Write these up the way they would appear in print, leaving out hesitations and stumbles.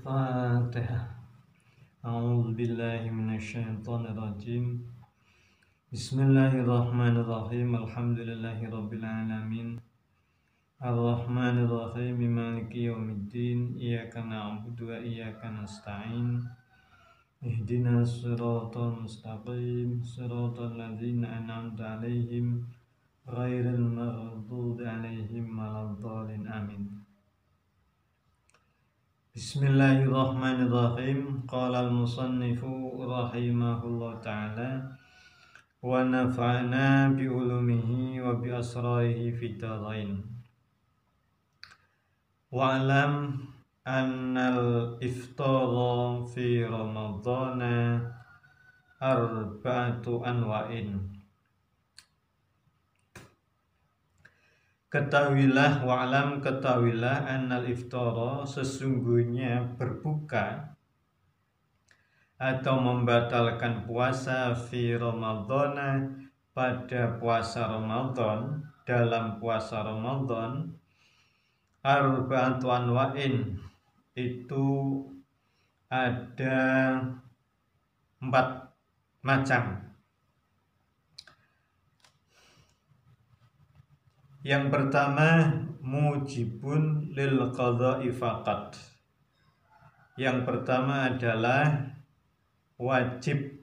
Al-Fatihah. A'udzu billahi minasyaitonir rajim. Bismillahirrahmanirrahim. Alhamdulillahirabbil alamin. Arrahmanir rahim. Maliki yaumiddin. Iyyaka na'budu wa iyyaka nasta'in. Ihdinas siratal mustaqim. Siratal ladzina an'amta 'alaihim ghairil maghdubi 'alaihim waladdallin. Amin. Bismillahirrahmanirrahim. Qala al-musannifu rahimahullah ta'ala wa nafa'na bi ulumihi wa bi asrarihi fid dharain. Wa'lam annal iftara fi ramadhana arba'atu anwa'in. Ketahuilah, wa'lam, ketahuilah, annal iftara, sesungguhnya berbuka atau membatalkan puasa fi ramadhana, pada puasa Ramadan, dalam puasa Ramadan, arba'atu anwa'in, itu ada 4 macam. Yang pertama, mujibun lil qadha'i faqat. Yang pertama adalah wajib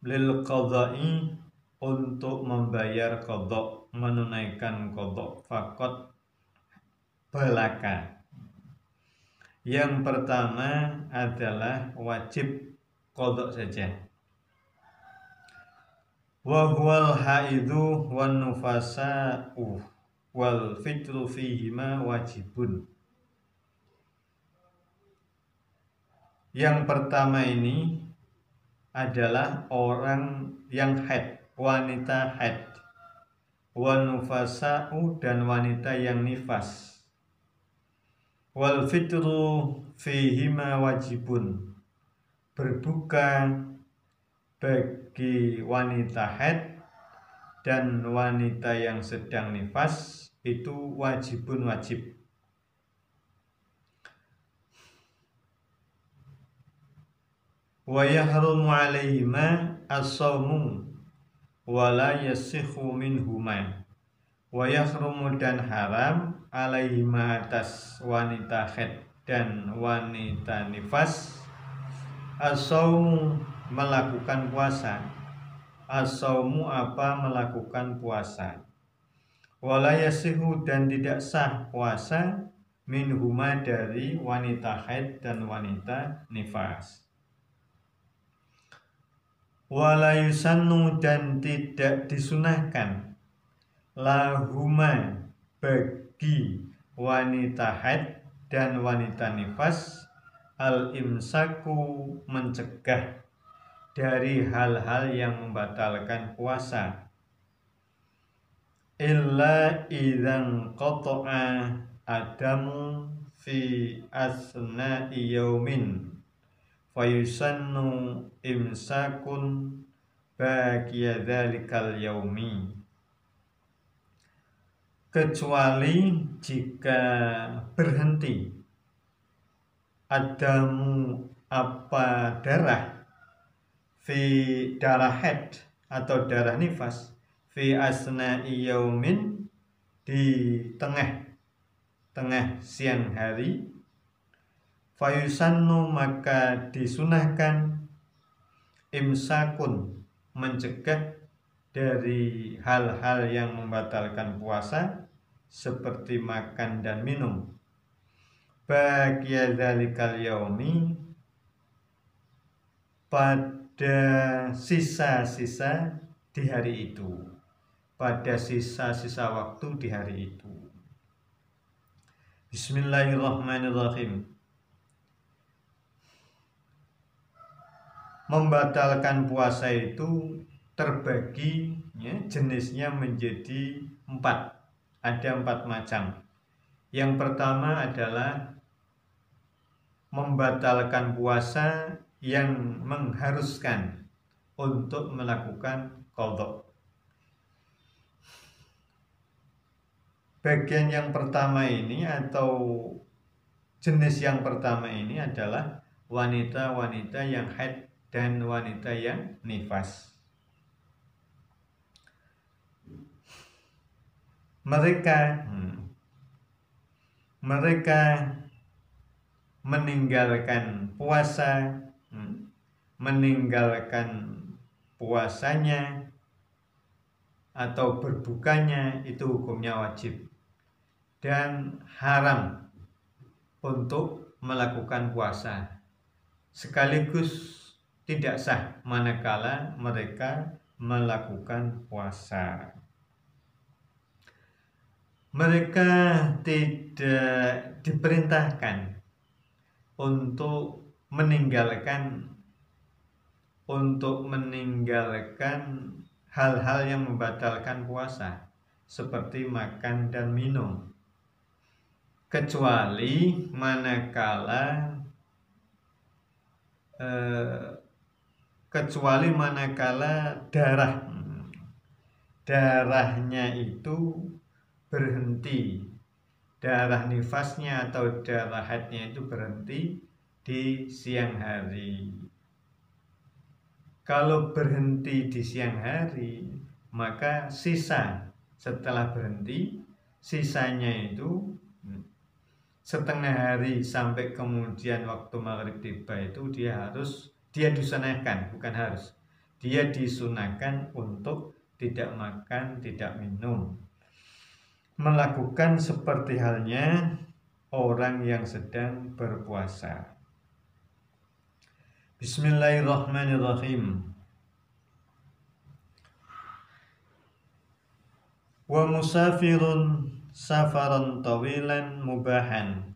lil qadha'i, untuk membayar qadha', menunaikan qadha' faqat, belaka. Yang pertama adalah wajib qadha' saja. Wa huwal haidu wan nufasa'u wal fitru fihima wajibun. Yang pertama ini adalah orang yang haid, wanita haid, wan nufasa'u, dan wanita yang nifas, wal fitru fihima wajibun, berbuka bagi wanita haid dan wanita yang sedang nifas itu wajibun, wajib. Wa yahrumu 'alaihima as-shaumu wa la yasihhu minhuma. Wa yahrumu, dan haram, 'alaihima, atas wanita haid dan wanita nifas, as-shaumu, melakukan puasa. As-shaumu, apa, melakukan puasa. Wala yasihu, dan tidak sah puasa, minhuma, dari wanita haid dan wanita nifas. Wala yusannu, dan tidak disunahkan, lahuma, bagi wanita haid dan wanita nifas, al-imsaku, mencegah dari hal-hal yang membatalkan puasa, illa idzan qata'a adamu fi asna'i yaumin fayusannu imsakun baqiya dzalikal yaumi. Kecuali jika berhenti adamu, apa, darah, fi, darah haid atau darah nifas, fi asna'i yaumin, di tengah siang hari, fayusannu, maka disunahkan, imsakun, mencegah dari hal-hal yang membatalkan puasa seperti makan dan minum, baqiya dzalikal yaumi, pada sisa-sisa di hari itu, pada sisa-sisa waktu di hari itu. Bismillahirrahmanirrahim. Membatalkan puasa itu terbagi, ya, jenisnya menjadi 4. Ada 4 macam. Yang pertama adalah membatalkan puasa yang mengharuskan untuk melakukan qadha. Bagian yang pertama ini atau jenis yang pertama ini adalah wanita-wanita yang haid dan wanita yang nifas. Mereka meninggalkan puasa, meninggalkan puasanya atau berbukanya itu hukumnya wajib dan haram untuk melakukan puasa, sekaligus tidak sah manakala mereka melakukan puasa. Mereka tidak diperintahkan untuk meninggalkan hal-hal yang membatalkan puasa seperti makan dan minum, kecuali manakala darahnya itu berhenti, darah nifasnya atau darah haidnya itu berhenti di siang hari. Kalau berhenti di siang hari, maka sisa setelah berhenti, sisanya itu setengah hari sampai kemudian waktu maghrib tiba itu dia disunahkan, bukan harus, dia disunahkan untuk tidak makan, tidak minum, melakukan seperti halnya orang yang sedang berpuasa. Bismillahirrahmanirrahim. Wa musafirun safaran tawilan mubahan.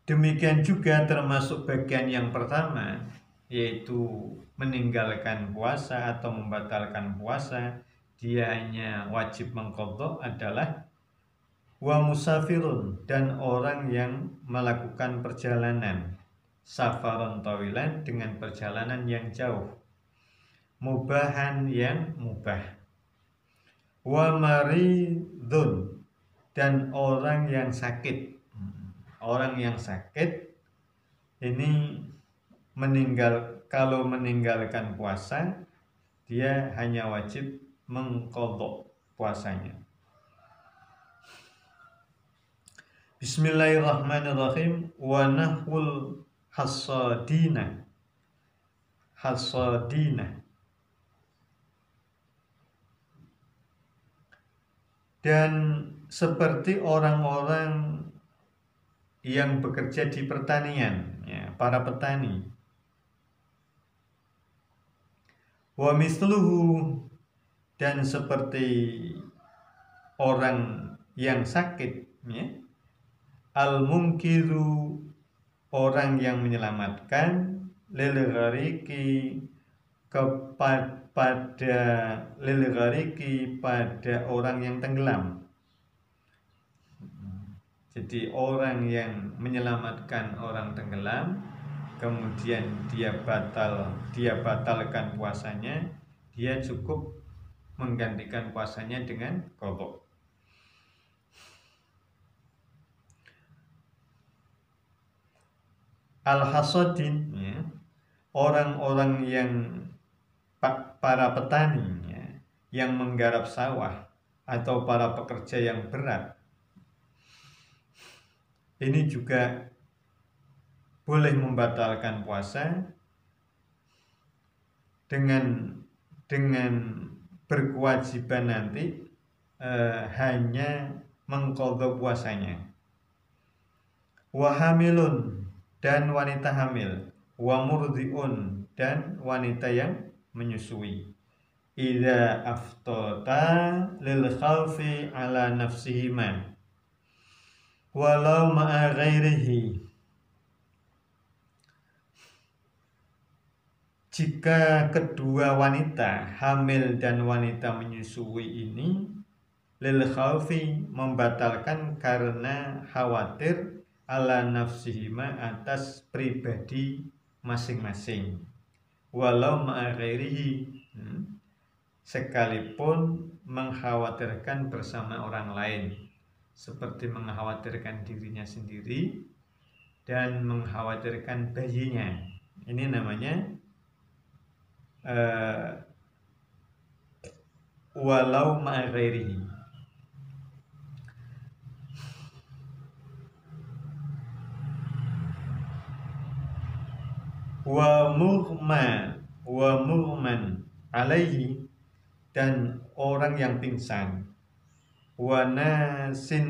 Demikian juga termasuk bagian yang pertama, yaitu meninggalkan puasa atau membatalkan puasa, dia hanya wajib mengqadha adalah wa musafirun, dan orang yang melakukan perjalanan safaran tawilan dengan perjalanan yang jauh, mubahan yang mubah, wa maridun, dan orang yang sakit. Orang yang sakit ini kalau meninggalkan puasa, dia hanya wajib mengqadha puasanya. Bismillahirrahmanirrahim. Wa nahwul hasadina. Dan seperti orang-orang yang bekerja di pertanian, ya, para petani. Wa misluhu, dan seperti orang yang sakit, ya. Al-munkiru, orang yang menyelamatkan, lil ghariki, pada orang yang tenggelam. Jadi orang yang menyelamatkan orang tenggelam, kemudian dia batalkan puasanya, dia cukup menggantikan puasanya dengan qadha. Al-hasadin, ya, orang-orang yang para petani, ya, yang menggarap sawah atau para pekerja yang berat, ini juga boleh membatalkan puasa dengan berkewajiban nanti hanya mengqadha puasanya. Wa hamilun, dan wanita hamil, wa murdiun, dan wanita yang menyusui. Idza aftata lil khawfi ala nafsihima walau ma'a ghairihi. Jika kedua wanita hamil dan wanita menyusui ini lil khawfi, membatalkan karena khawatir, ala nafsihima, atas pribadi masing-masing, walau ma'a ghairihi, sekalipun mengkhawatirkan bersama orang lain, seperti mengkhawatirkan dirinya sendiri dan mengkhawatirkan bayinya. Ini namanya walau ma'a ghairihi. Wa mughman alaihi, dan orang yang pingsan. Wa nasin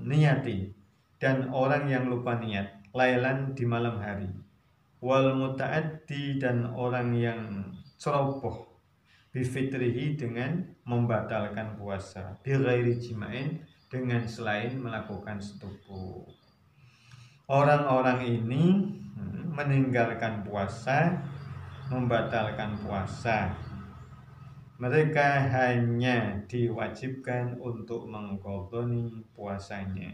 niyati, dan orang yang lupa niat, lailan di malam hari. Wal muta'addi, dan orang yang ceroboh, bifitrihi, dengan membatalkan puasa, bi ghairi jima'in, dengan selain melakukan setubuh. Orang-orang ini meninggalkan puasa, membatalkan puasa. Mereka hanya diwajibkan untuk mengqadhani puasanya.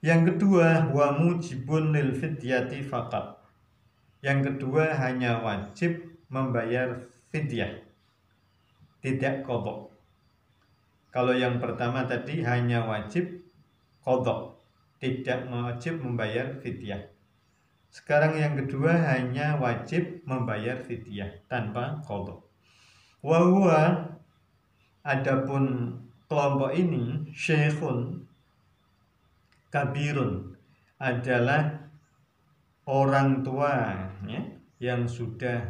Yang kedua, wa mujibun lil fidyati faqat. Yang kedua hanya wajib membayar fidyah, tidak qadha. Kalau yang pertama tadi hanya wajib qadha, tidak wajib membayar fidyah. Sekarang yang kedua hanya wajib membayar fidyah tanpa qadha. Wa huwa, adapun kelompok ini, syekhun kabirun, adalah orang tua ya, yang sudah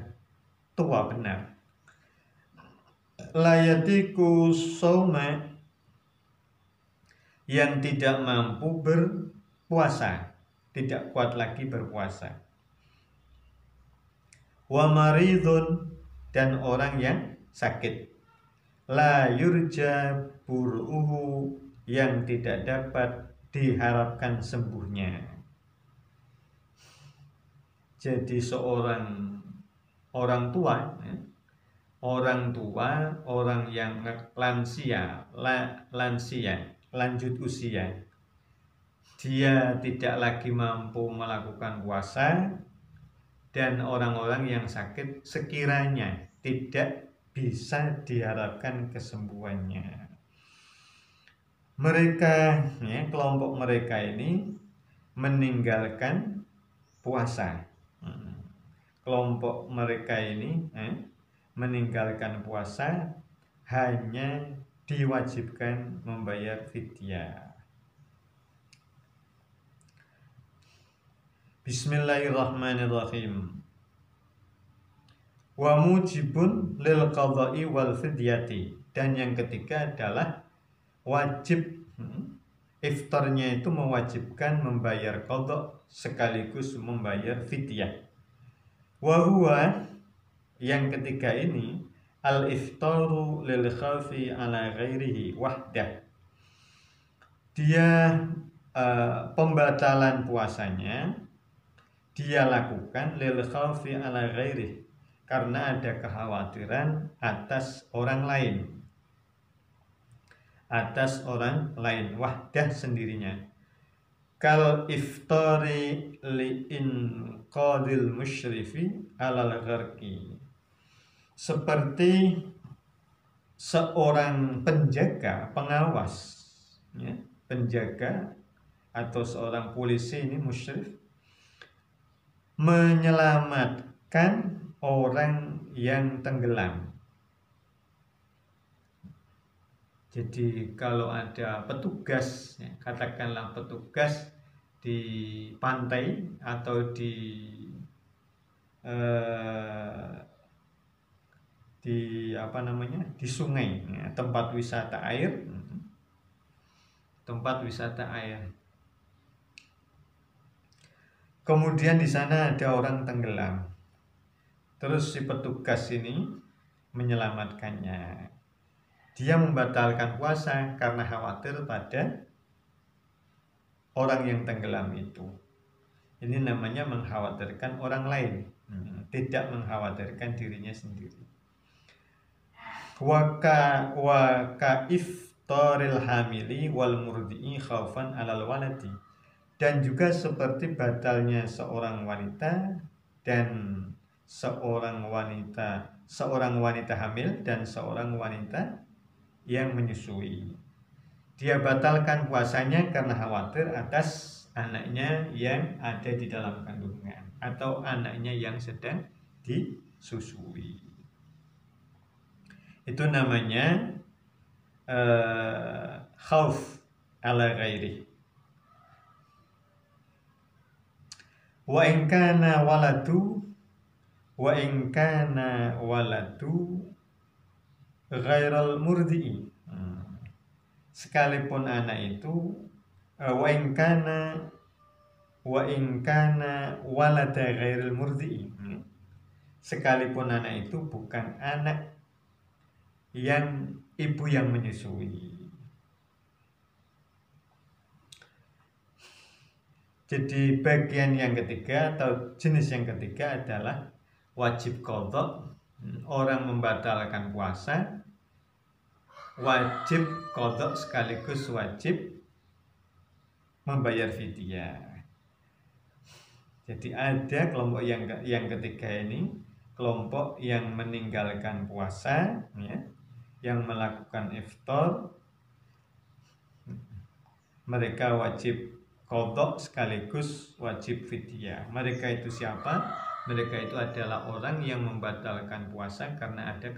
tua benar. Layatiku sawma, yang tidak mampu berpuasa, tidak kuat lagi berpuasa. Wa maridun, dan orang yang sakit. La yurja bur'uhu, yang tidak dapat diharapkan sembuhnya. Jadi seorang orang tua ya, orang yang lansia, lanjut usia, dia tidak lagi mampu melakukan puasa, dan orang-orang yang sakit sekiranya tidak bisa diharapkan kesembuhannya. Mereka ya, kelompok mereka ini meninggalkan puasa. Kelompok mereka ini meninggalkan puasa, hanya diwajibkan membayar fidyah. Bismillahirrahmanirrahim. Wa mujibun lil qadha'i wal fidyati, dan yang ketiga adalah wajib iftarnya itu mewajibkan membayar qadha sekaligus membayar fidyah. Wa huwa, yang ketiga ini, al iftaru lil khafi ala ghairihi wahdah. Dia pembatalan puasanya dia lakukan lil khawfi ala ghairi, karena ada kekhawatiran atas orang lain, wahdah sendirinya. Kal iftari li inqadil musyrifi alal gharqi, seperti seorang penjaga, pengawas ya, penjaga atau seorang polisi ini musyrif menyelamatkan orang yang tenggelam. Jadi kalau ada petugas ya, katakanlah petugas di pantai atau di sungai ya, tempat wisata air. Kemudian di sana ada orang tenggelam. Terus si petugas ini menyelamatkannya. Dia membatalkan puasa karena khawatir pada orang yang tenggelam itu. Ini namanya mengkhawatirkan orang lain, tidak mengkhawatirkan dirinya sendiri. Wa ka iftaril hamili wal murdi'i khaufan alal waladi, dan juga seperti batalnya seorang wanita dan seorang wanita hamil dan seorang wanita yang menyusui. dia batalkan puasanya karena khawatir atas anaknya yang ada di dalam kandungan atau anaknya yang sedang disusui. Itu namanya khauf ala ghairi. Wa in kana waladu ghairal murdi'i. Sekalipun anak itu wa in kana walada ghairil murdi'i. Sekalipun anak itu bukan anak yang ibu yang menyusui. Jadi bagian yang ketiga atau jenis yang ketiga adalah wajib qadha. Orang membatalkan puasa wajib qadha sekaligus wajib membayar fidyah. Jadi ada kelompok yang ketiga ini, kelompok yang meninggalkan puasa, ya, yang melakukan iftar, mereka wajib qadha sekaligus wajib fidyah. Mereka itu siapa? Mereka itu adalah orang yang membatalkan puasa karena ada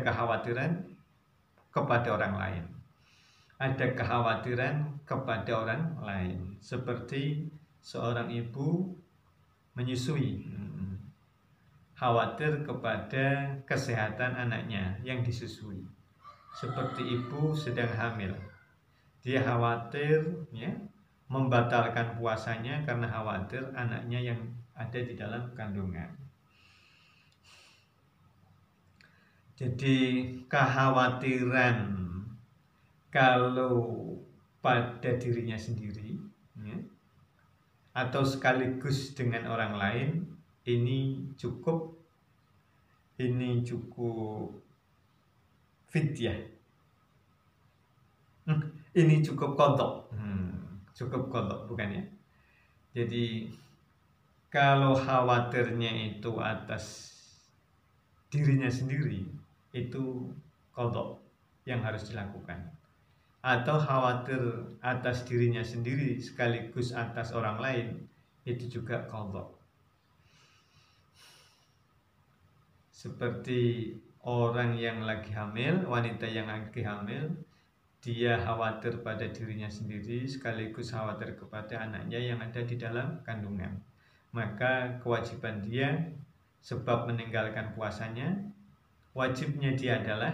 kekhawatiran kepada orang lain. Ada kekhawatiran kepada orang lain, seperti seorang ibu menyusui, khawatir kepada kesehatan anaknya yang disusui. Seperti ibu sedang hamil, dia khawatir, ya, membatalkan puasanya karena khawatir anaknya yang ada di dalam kandungan. Jadi kekhawatiran kalau pada dirinya sendiri, ya, atau sekaligus dengan orang lain, ini cukup fidyah. Ini cukup qadha. Cukup qadha, bukan ya? Jadi kalau khawatirnya itu atas dirinya sendiri, itu qadha yang harus dilakukan. Atau khawatir atas dirinya sendiri sekaligus atas orang lain, itu juga qadha. Seperti orang yang lagi hamil, wanita yang lagi hamil, dia khawatir pada dirinya sendiri sekaligus khawatir kepada anaknya yang ada di dalam kandungan. Maka kewajiban dia, sebab meninggalkan puasanya, wajibnya dia adalah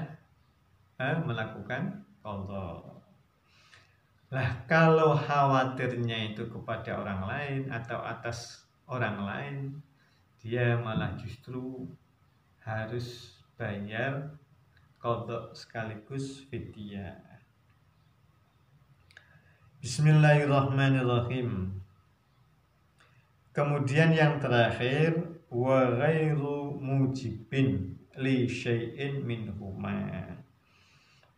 melakukan qadha. Lah kalau khawatirnya itu kepada orang lain atau atas orang lain, dia malah justru harus bayar qadha sekaligus fidyah. Bismillahirrahmanirrahim. Kemudian yang terakhir, wa ghairu mujibin li syai'in minhuma.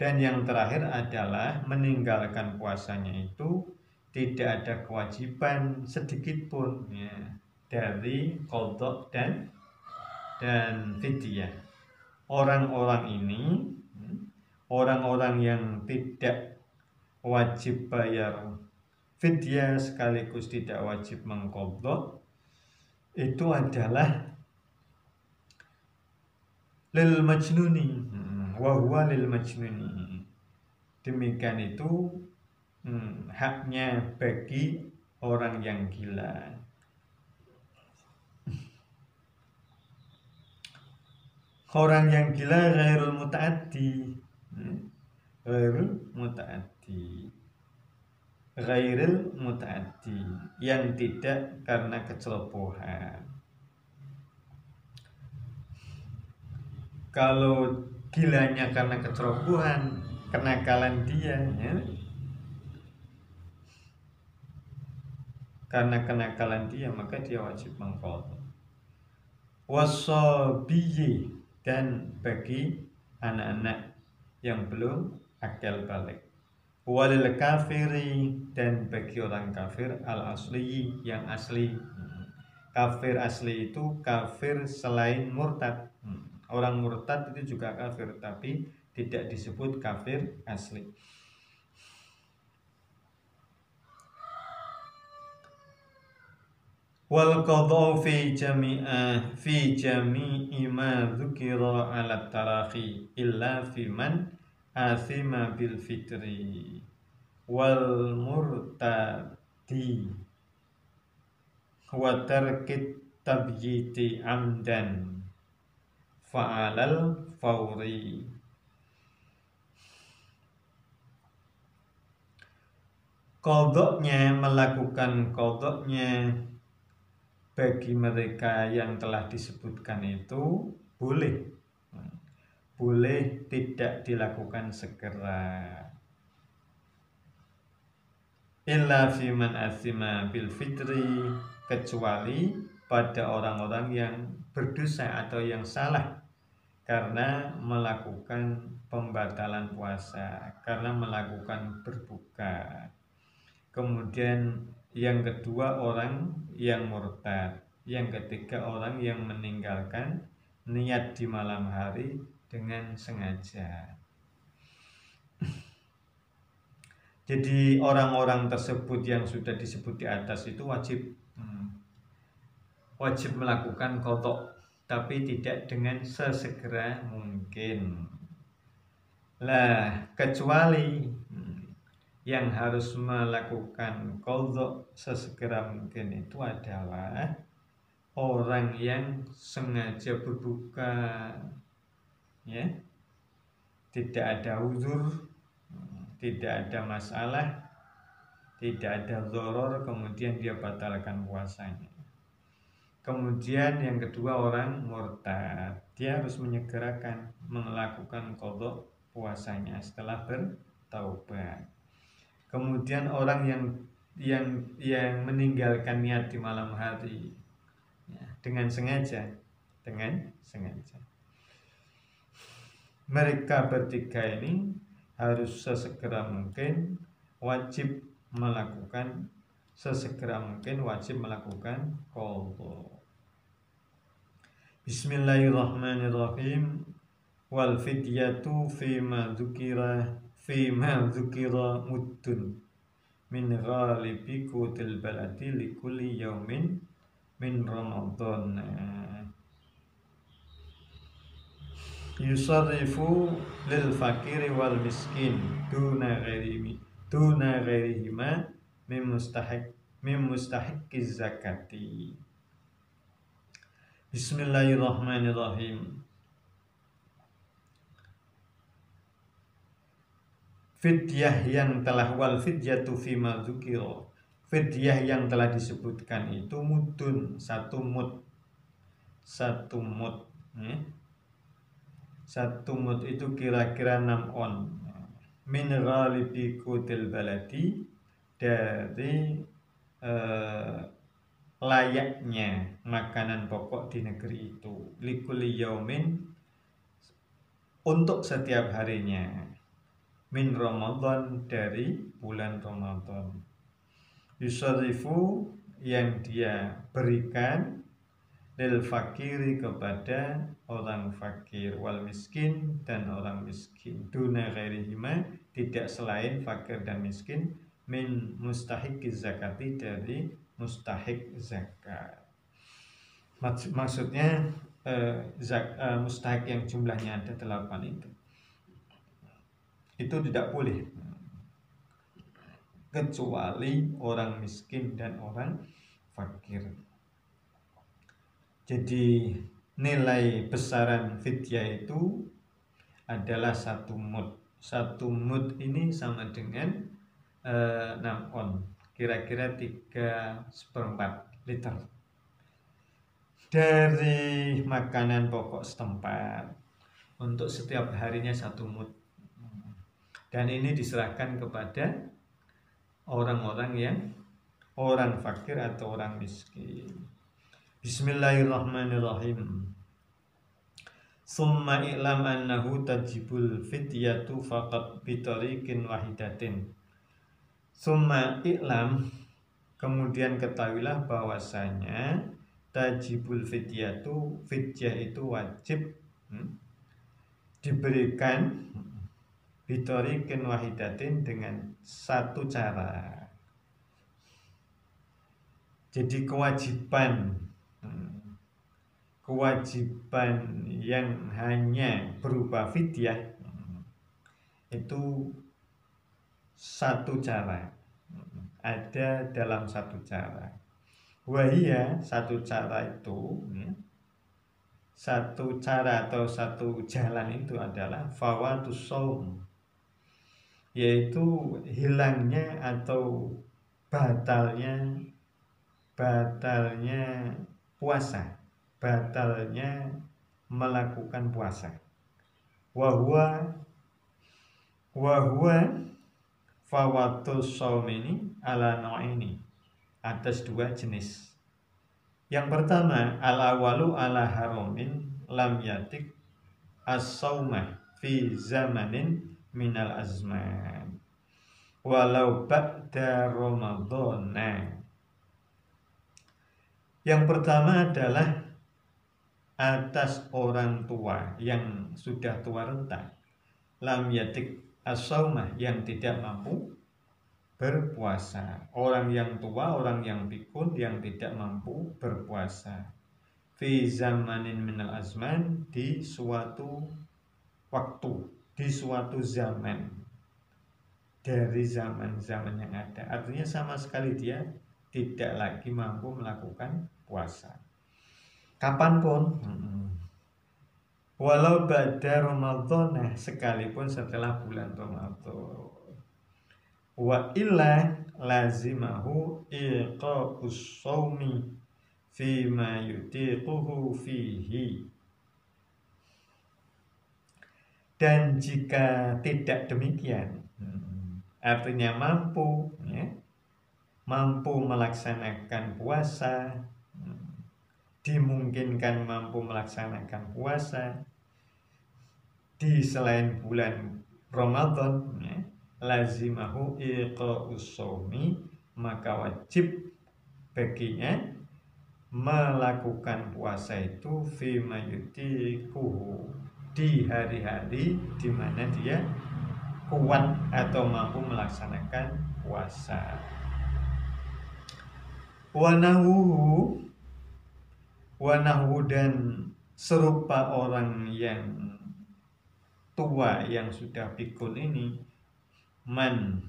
Dan yang terakhir adalah meninggalkan puasanya itu tidak ada kewajiban sedikit pun, ya, dari qadha dan fidyah. Orang-orang ini, orang-orang yang tidak wajib bayar fidyah sekaligus tidak wajib mengqadha, itu adalah lil majnuni wa huwa lil majnuni. Demikian itu haknya bagi orang yang gila. Orang yang gila ghairul muta'addi, ghairil muta'addi, yang tidak karena kecerobohan. Kalau gilanya karena kecerobohan, kenakalan dia, ya, karena kenakalan dia, maka dia wajib mengqadha. Wasabiyi, dan bagi anak-anak yang belum akal balik. Walil kafiri, dan bagi orang kafir al asli, yang asli. Kafir asli itu kafir selain murtad. Orang murtad itu juga kafir, tapi tidak disebut kafir asli. Wal qadha fi jami'i ma dzukira 'ala tarahi illa fi man athima bil fitri wal murtadi wa tarkit tabyiti amdan fa'alal fawri. Qadhanya, melakukan qadhanya bagi mereka yang telah disebutkan itu boleh tidak dilakukan segera, illa fiman asima bil fitri, kecuali pada orang-orang yang berdosa atau yang salah karena melakukan pembatalan puasa, karena melakukan berbuka. Kemudian yang kedua orang yang murtad, yang ketiga orang yang meninggalkan niat di malam hari dengan sengaja. Jadi orang-orang tersebut yang sudah disebut di atas itu wajib melakukan qadha, tapi tidak dengan sesegera mungkin. Lah, kecuali yang harus melakukan qadha sesegera mungkin itu adalah orang yang sengaja berbuka, ya, tidak ada uzur, tidak ada masalah, tidak ada dzaror, kemudian dia batalkan puasanya. Kemudian yang kedua orang murtad, dia harus menyegerakan melakukan qadha puasanya setelah bertaubat. Kemudian orang yang meninggalkan niat di malam hari, ya, dengan sengaja. Mereka bertiga ini harus sesegera mungkin wajib melakukan qadha. Bismillahirrahmanirrahim. Wal fidyatu fima dzukira muddun min ghalibi qutil baladi likulli yaumin min Ramadan. Yusarrifu lil fakiri wal miskin duna ghairihima min mustahiqiz zakati. Bismillahirrahmanirrahim. Fidyah yang telah wal fidyatu fima dzukira, fidyah yang telah disebutkan itu mudun, satu mud, ya. Satu mud itu kira-kira 6 on. Min ghalibi qutil baladi, dari layaknya makanan pokok di negeri itu, likulli yaumin, untuk setiap harinya, min Ramadan, dari bulan Ramadan. Yusarifu, yang dia berikan, lil fakiri, kepada orang fakir, wal miskin, dan orang miskin, duna ghairihima, tidak selain fakir dan miskin, min mustahiqiz zakati, dari mustahik zakat. Maksudnya mustahik yang jumlahnya ada 8 itu tidak boleh kecuali orang miskin dan orang fakir. Jadi nilai besaran fidyah itu adalah 1 mud. 1 mud ini sama dengan 6 on, kira-kira 3/4 liter dari makanan pokok setempat, untuk setiap harinya 1 mud. Dan ini diserahkan kepada orang-orang yang orang fakir atau orang miskin. Bismillahirrahmanirrahim. Summa i'lam annahu tajibul fidyatu faqat bitariqin wahidatin. Summa i'lam, kemudian ketahuilah bahwasanya tajibul fidyatu, fidyah itu wajib diberikan bitorikin wahidatin dengan satu cara. Jadi kewajiban yang hanya berupa fidyah itu satu cara, ada dalam satu cara. Wahia, satu cara itu, satu cara atau satu jalan itu adalah fawatus shaum, yaitu hilangnya atau batalnya puasa, batalnya melakukan puasa. Wahwa fawatus shaum ini ala nau'ini, atas dua jenis. Yang pertama, al-awalu ala haramin lam yatik as-saumah fi zamanin minal azman walau ba'da ramadhana. Yang pertama adalah atas orang tua yang sudah tua renta, lam yatik as-saumah, yang tidak mampu berpuasa. Orang yang tua, orang yang pikun, yang tidak mampu berpuasa. Fi zamanin minal azman, di suatu waktu, di suatu zaman dari zaman-zaman yang ada. Artinya sama sekali dia tidak lagi mampu melakukan puasa kapanpun, walau ba'da Ramadan, sekalipun setelah bulan Ramadan. Wa illa lazimahu iqa'us shaumi fi ma yutiquhu fihi. Dan jika tidak demikian, artinya mampu melaksanakan puasa, dimungkinkan mampu melaksanakan puasa di selain bulan Ramadan, lazimahu iqa'us shaumi, maka wajib baginya melakukan puasa itu fi mayutiquhu, di hari-hari di mana dia kuat atau mampu melaksanakan puasa. Wanahu dan serupa orang yang tua yang sudah pikun ini, man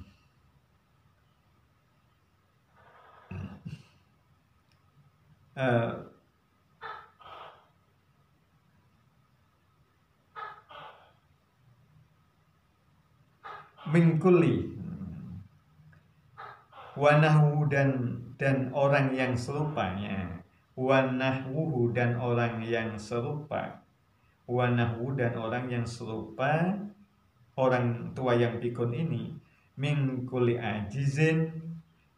mingkuli, wanahu dan orang yang serupanya, wanahwuhu dan orang yang serupa, wanahwu dan orang yang serupa orang tua yang pikun ini, mingkuli ajizin,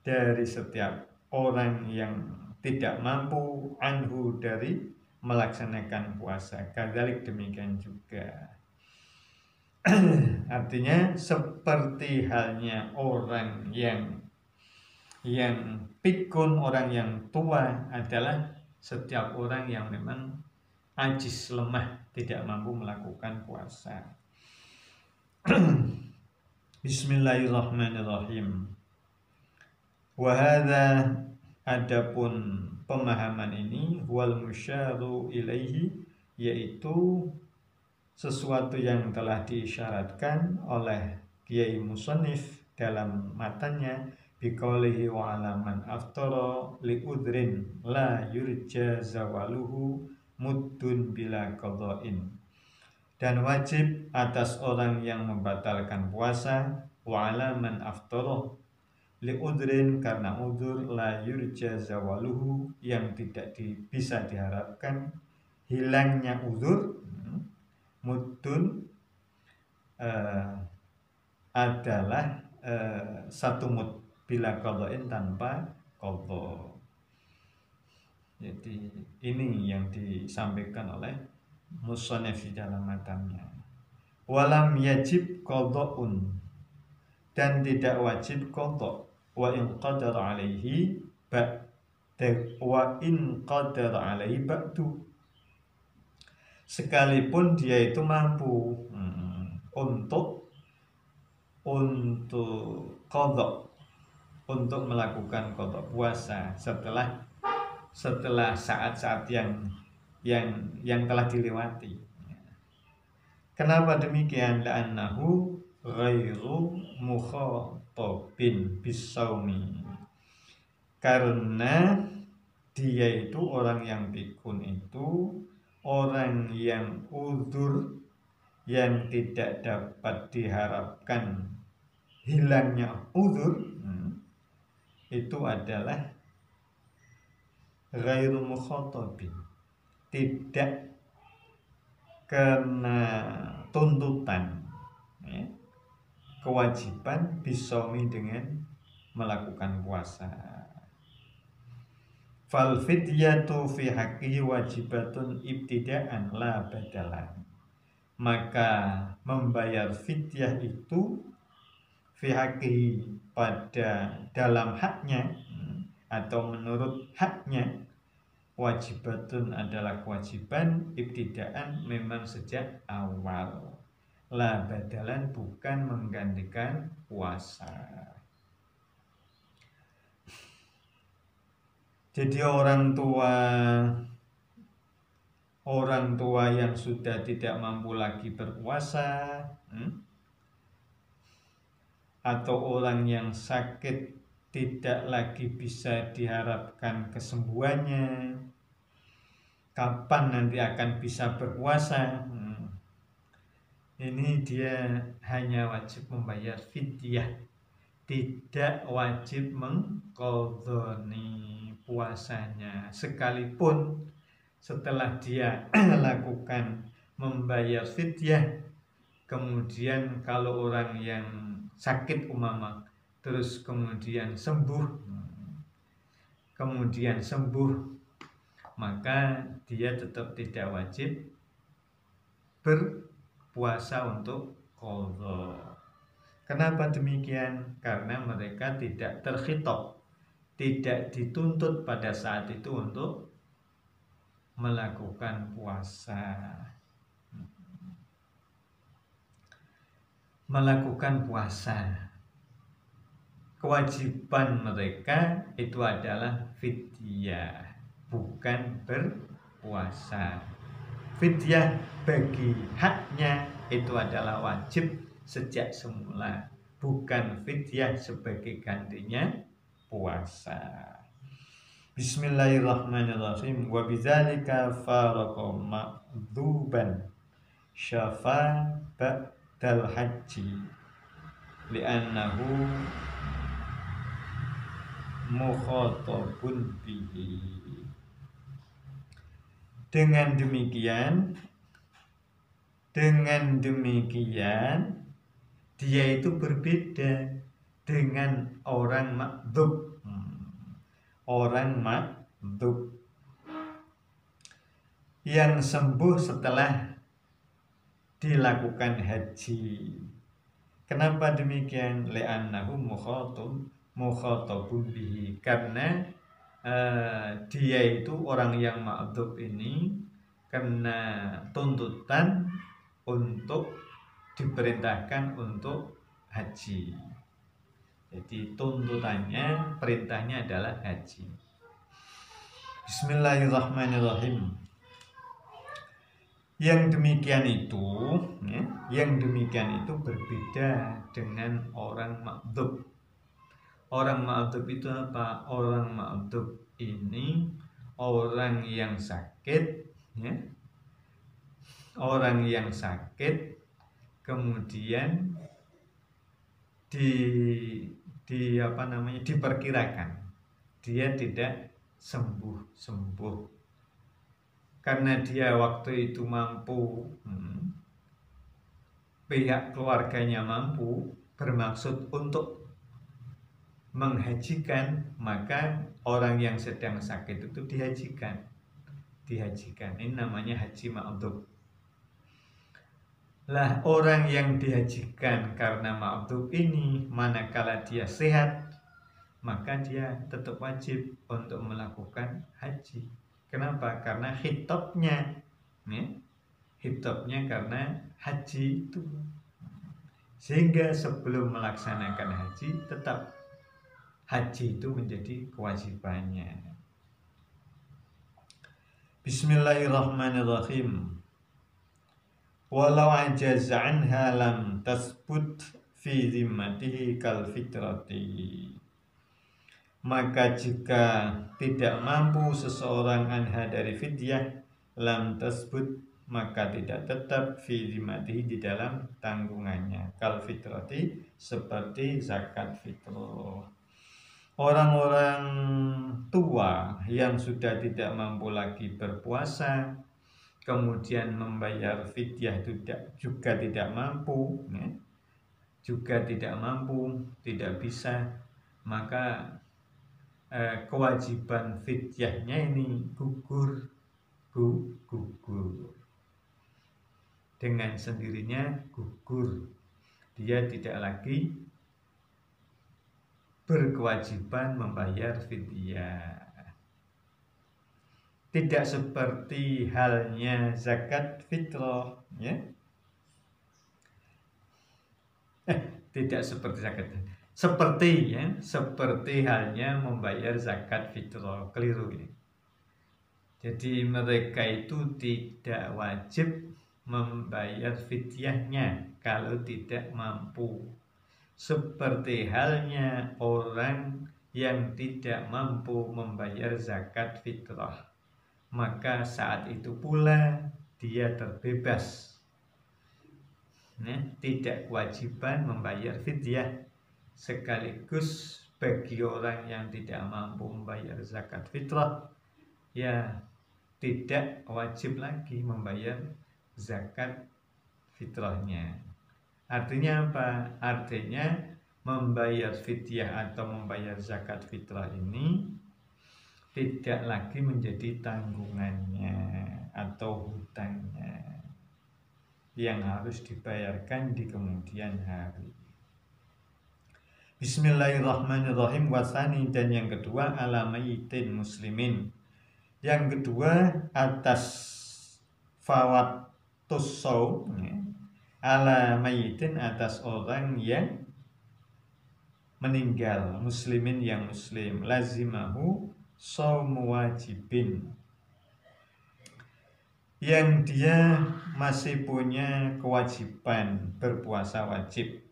dari setiap orang yang tidak mampu, anhu, dari melaksanakan puasa. Kadzalik, demikian juga. Artinya seperti halnya orang yang pikun, orang yang tua adalah setiap orang yang memang ajis, lemah, tidak mampu melakukan puasa. Bismillahirrahmanirrahim. Wahada, adapun pemahaman ini, wal musyaru ilaihi, yaitu sesuatu yang telah diisyaratkan oleh Kiai Musannif dalam matanya, biqaulihi wa alaman aftara li udrin la yurja zawaluhu muddun bila qada'in. Dan wajib atas orang yang membatalkan puasa, wa alaman aftara li udrin, karena udzur, la yurja zawaluhu, yang tidak bisa diharapkan hilangnya udzur, muddun adalah satu mud, bila qada'in, tanpa qadha. Jadi ini yang disampaikan oleh musannif di dalam matanya. Walam yajib qada'un, dan tidak wajib qadha, wa in qadara alaihi ba'du, sekalipun dia itu mampu untuk qadha, untuk melakukan qadha puasa setelah saat-saat yang telah dilewati. Kenapa demikian? La'annahu ghairu mukhatabin bisaumi. Karena dia itu orang yang pikun itu orang yang uzur, yang tidak dapat diharapkan hilangnya uzur, itu adalah ghairu mukhatabin, tidak kena tuntutan, ya, kewajiban bisaumi dengan melakukan puasa. Fal fidyatu fi haqqihi wajibatun ibtida'an la badalan. Maka membayar fidyah itu fi haqqihi, pada dalam haknya atau menurut haknya, wajibatun adalah kewajiban, ibtidaan memang sejak awal, la badalan bukan menggantikan puasa. Jadi orang tua yang sudah tidak mampu lagi berpuasa, atau orang yang sakit tidak lagi bisa diharapkan kesembuhannya, kapan nanti akan bisa berpuasa, ini dia hanya wajib membayar fidyah, tidak wajib mengqadhani puasanya. Sekalipun setelah dia lakukan membayar fidyah, kemudian kalau orang yang sakit umpama terus kemudian sembuh, maka dia tetap tidak wajib berpuasa untuk qadha. Kenapa demikian? Karena mereka tidak terkhitab, tidak dituntut pada saat itu untuk melakukan puasa. Kewajiban mereka itu adalah fidyah, bukan berpuasa. Fidyah bagi haknya itu adalah wajib sejak semula, bukan fidyah sebagai gantinya puasa. Bismillahirrahmanirrahim. Wa bidzalika faraqa ma'dzuban syafa ba'dal haji li'annahu mukhatabun bihi. Dengan demikian dia itu berbeda dengan orang ma'dzub. Orang ma'dzub yang sembuh setelah dilakukan haji. Kenapa demikian? Li'annahu mukhatabun bihi. Karena dia itu orang yang ma'dzub ini kena tuntutan untuk diperintahkan untuk haji. Jadi tuntutannya, perintahnya adalah haji. Bismillahirrahmanirrahim. Yang demikian itu berbeda dengan orang ma'dzub. Orang ma'dzub itu apa? Orang ma'dzub ini orang yang sakit, ya. Orang yang sakit kemudian diperkirakan dia tidak sembuh karena dia waktu itu mampu, pihak keluarganya mampu bermaksud untuk menghajikan, maka orang yang sedang sakit itu dihajikan. Ini namanya haji ma'dzub. Lah orang yang dihajikan karena ma'dzub ini, manakala dia sehat, maka dia tetap wajib untuk melakukan haji. Kenapa? Karena khitabnya, ya, hitobnya karena haji itu. Sehingga sebelum melaksanakan haji, tetap haji itu menjadi kewajibannya. Bismillahirrahmanirrahim. Walau ajaza anha lam tasbut fi zimmatihi kal fitrati. Maka jika tidak mampu seseorang anha dari fidyah, lam tasbut, maka tidak tetap fi zimmatihi di dalam tanggungannya. Kal fitrati, seperti zakat fitrah. Orang-orang tua yang sudah tidak mampu lagi berpuasa, kemudian membayar fidyah juga tidak mampu, ya, juga tidak mampu, tidak bisa, maka kewajiban fidyahnya ini gugur dengan sendirinya, gugur. Dia tidak lagi berkewajiban membayar fidyah. Tidak seperti halnya zakat fitrah, ya. Tidak seperti zakat. Seperti halnya membayar zakat fitrah. Keliru ini. Jadi mereka itu tidak wajib membayar fidyahnya kalau tidak mampu. Seperti halnya orang yang tidak mampu membayar zakat fitrah, maka saat itu pula dia terbebas, tidak kewajiban membayar fidyah. Sekaligus bagi orang yang tidak mampu membayar zakat fitrah, ya tidak wajib lagi membayar zakat fitrahnya. Artinya apa? Artinya membayar fidyah atau membayar zakat fitrah ini tidak lagi menjadi tanggungannya atau hutangnya yang harus dibayarkan di kemudian hari. Bismillahirrahmanirrahim. Wasani, dan yang kedua, ala mayyitin muslimin. Yang kedua, atas fawatus shaum, ala mayyitin, atas orang yang meninggal, muslimin yang muslim, lazimahu shaumu wajibin, yang dia masih punya kewajiban berpuasa wajib,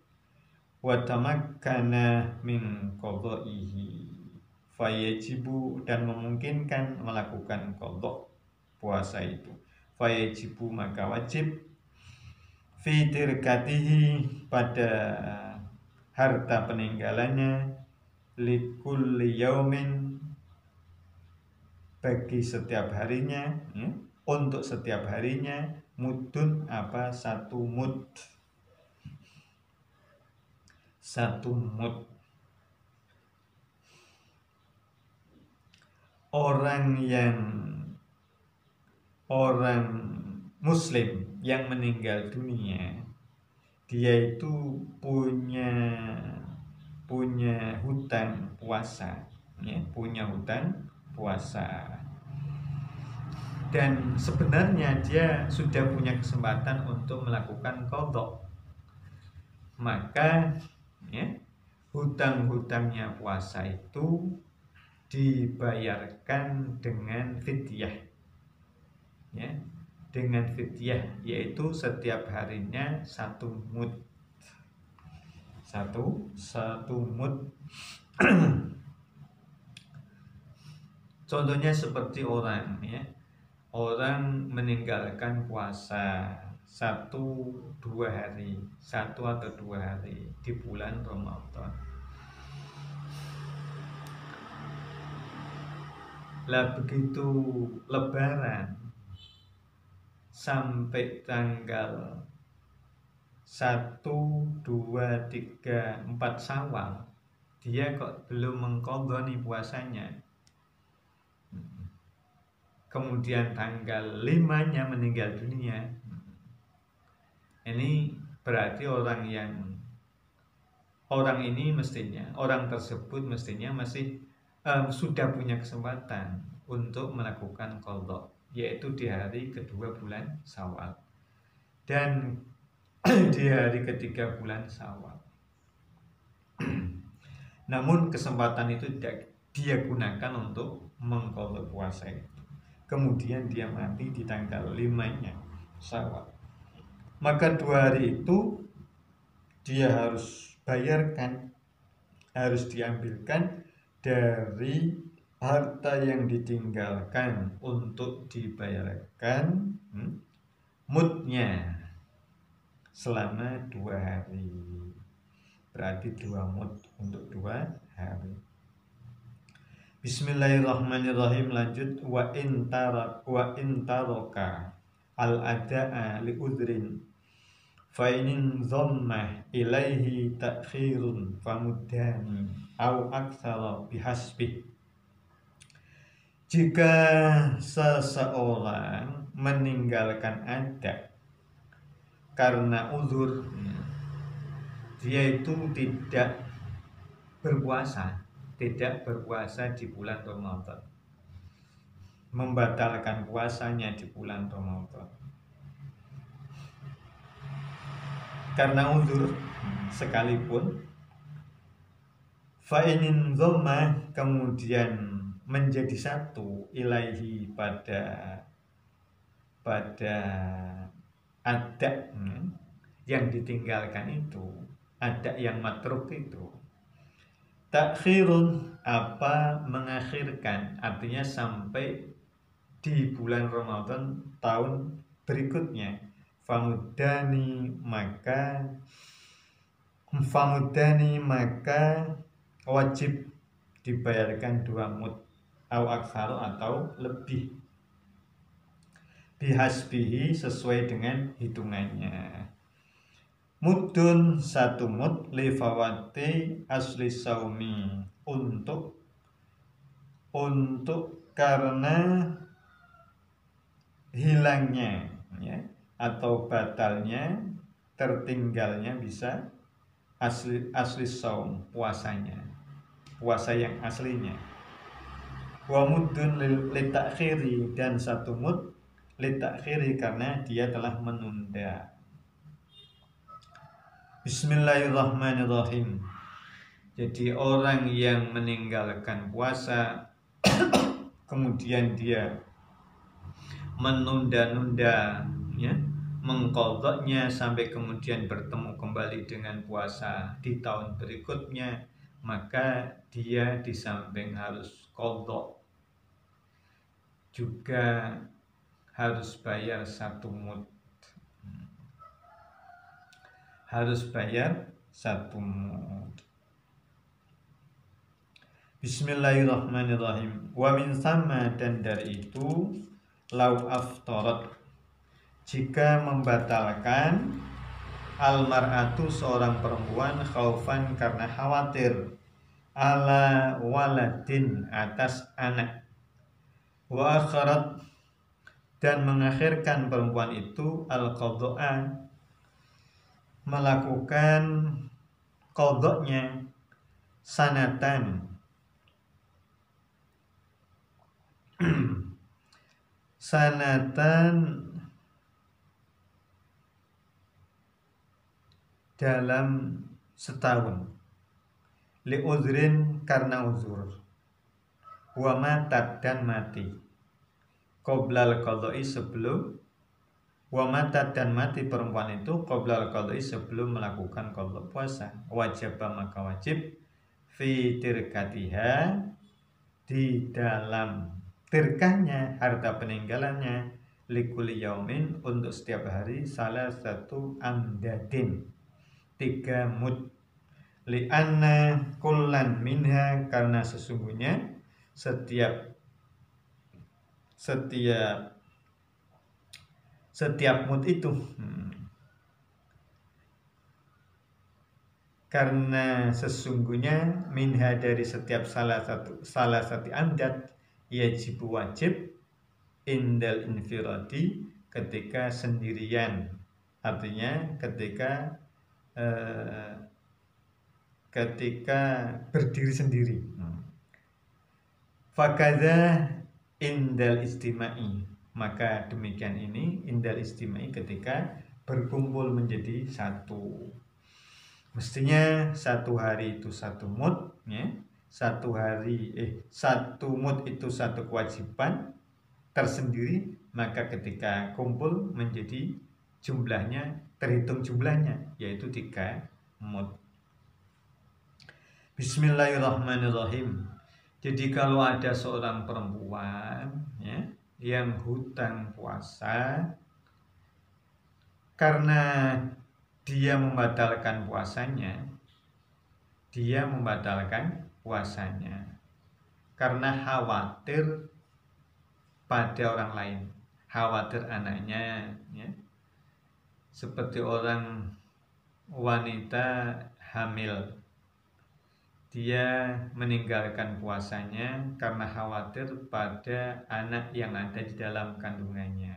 wa tamakkana min qadaihi fayajibu, dan memungkinkan melakukan qadha puasa itu, fayajibu, maka wajib, fi dirkatihi, pada harta peninggalannya, likulli yaumin, bagi setiap harinya, untuk setiap harinya, mudun, apa, satu mud. Orang muslim yang meninggal dunia, dia itu punya hutang puasa, punya hutang puasa, dan sebenarnya dia sudah punya kesempatan untuk melakukan qadha. Maka hutang-hutangnya puasa itu dibayarkan dengan fidyah, dengan fidyah, yaitu setiap harinya satu mud. Satu mud. Contohnya seperti orang meninggalkan puasa 1-2 hari, 1 atau 2 hari di bulan Ramadan. Lah begitu Lebaran sampai tanggal 1, 2, 3, 4 Syawal, dia kok belum mengqadha nih puasanya. Kemudian tanggal 5-nya meninggal dunia. Ini berarti orang tersebut mestinya masih sudah punya kesempatan untuk melakukan qadha, yaitu di hari kedua bulan Syawal. dan di hari ketiga bulan Syawal. Namun kesempatan itu tidak dia gunakan untuk mengqadha puasa itu. Kemudian dia mati di tanggal 5-nya Syawal. Maka 2 hari itu dia harus bayarkan, harus diambilkan dari harta yang ditinggalkan untuk dibayarkan mudnya selama 2 hari. Berarti 2 mud untuk 2 hari. Bismillahirrahmanirrahim. Lanjut. Wa in taraka al adaa li udrin fa in dhamma ilaihi ta'khirun famuddani au aktsara bihasbi. Jika seseorang meninggalkan ada karena uzur, dia itu tidak berpuasa di bulan Ramadan, membatalkan puasanya di bulan Ramadan karena uzur sekalipun, fa'inin dhamma, kemudian menjadi satu ilaihi pada ada yang ditinggalkan itu, ada yang matruk itu. Takhirun apa mengakhirkan, artinya sampai di bulan Ramadan tahun berikutnya. Famudani maka wajib dibayarkan 2 mud au aksar atau lebih, bihasbihi sesuai dengan hitungannya. Mudun 1 mud li fawati asli saumi, untuk karena hilangnya ya, atau batalnya, tertinggalnya bisa asli saum, puasanya, puasa yang aslinya. Wa mudun li ta'khiri, dan 1 mud li ta'khiri karena dia telah menunda. Bismillahirrahmanirrahim. Jadi orang yang meninggalkan puasa kemudian dia menunda-nunda ya, mengqadhanya sampai kemudian bertemu kembali dengan puasa di tahun berikutnya, maka dia di samping harus qadha juga harus bayar 1 mud. Harus bayar 1 mud. Bismillahirrahmanirrahim. Wa min sama, dan dari itu lau aftarat, jika membatalkan almar'atu seorang perempuan khaufan karena khawatir ala waladin atas anak, wa akharat, dan mengakhirkan perempuan itu al-qadha'a melakukan qadha'nya sanatan dalam setahun, li uzrin karena uzur, wa matat, dan mati, qoblal qadha'i, sebelum, wa matat, dan mati perempuan itu qoblal qadha'i, sebelum melakukan qadha puasa, wajib maka wajib fi tirkatiha, di dalam tirkahnya, harta peninggalannya, likuli yaumin, untuk setiap hari, salah 1 amdadin, 3 mud, li'anna kullan minha, karena sesungguhnya setiap mud itu karena sesungguhnya minha, dari setiap salah satu amdad, yajibu wajib, indal infiradi, ketika sendirian, artinya ketika berdiri sendiri. Fakadha indal istima'i, maka demikian ini indal istima'i, ketika berkumpul menjadi satu. Mestinya satu hari itu satu mud, ya. Satu mud itu satu kewajiban tersendiri, maka ketika kumpul menjadi jumlahnya, terhitung jumlahnya, yaitu 3 mud. Bismillahirrahmanirrahim. Jadi kalau ada seorang perempuan, ya, yang hutang puasa karena dia membatalkan puasanya karena khawatir pada orang lain, khawatir anaknya, ya. Seperti orang wanita hamil, dia meninggalkan puasanya karena khawatir pada anak yang ada di dalam kandungannya.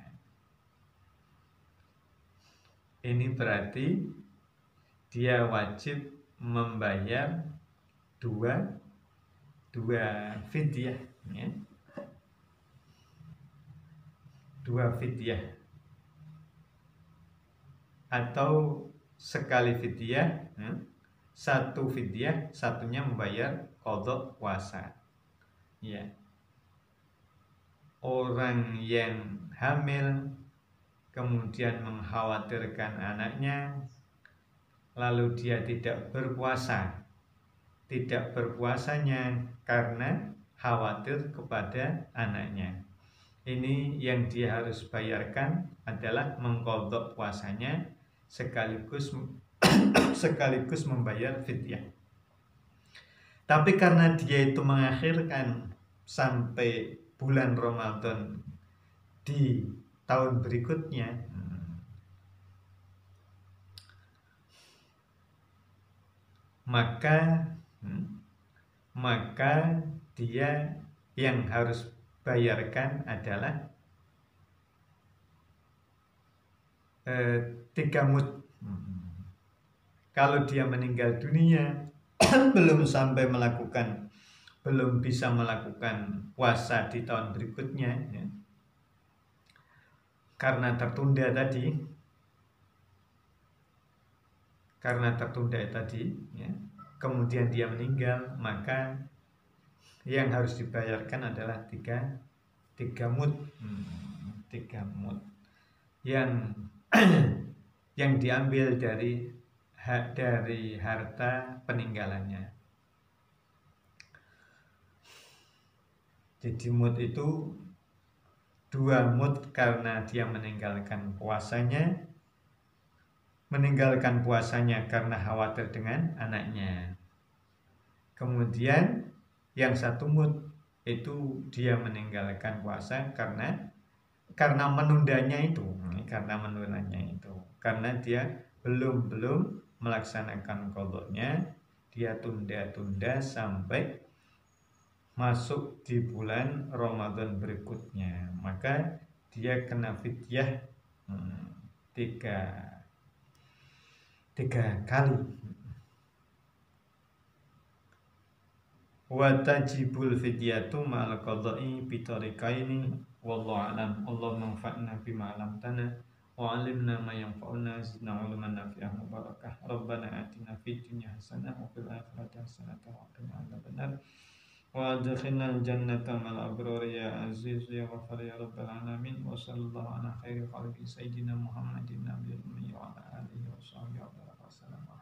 Ini berarti dia wajib membayar dua fidyah, ya. 2 fidyah atau sekali fidyah, ya. 1 fidyah, satunya membayar qadha puasa, ya. Orang yang hamil kemudian mengkhawatirkan anaknya, lalu dia tidak berpuasanya karena khawatir kepada anaknya. Ini yang dia harus bayarkan adalah mengqadha puasanya sekaligus membayar fidyah. Tapi karena dia itu mengakhirkan sampai bulan Ramadan di tahun berikutnya, maka dia yang harus bayarkan adalah 3 mud. Kalau dia meninggal dunia belum bisa melakukan puasa di tahun berikutnya, ya, karena tertunda tadi, ya, kemudian dia meninggal, maka yang harus dibayarkan adalah 3 mud, 3 mud yang diambil dari harta peninggalannya. Jadi mud itu 2 mud karena dia meninggalkan puasanya karena khawatir dengan anaknya. Kemudian yang 1 mud itu dia meninggalkan puasa karena menundanya itu, karena dia belum melaksanakan qadhanya, dia tunda sampai masuk di bulan Ramadan berikutnya, maka dia kena fidyah 3 kali. Wa tajibul fidyatu ma'al qadha'i bi tariqaini wallahu a'lam. Allahumma anfa'na bima 'allamtana wa 'allimna ma yanfa'una zidna 'ilman nafi'an wa barakah. Rabbana atina fid dunya hasanah wa fil akhirati hasanah wa qina adzabannar. Wa adkhilnal jannata ma'al abrar ya aziz ya ghafar ya rabbal alamin. Wa sallallahu ala khairi khalqi sayyidina Muhammadin nabiyil ummi wa ala alihi wa sahbihi wa sallam.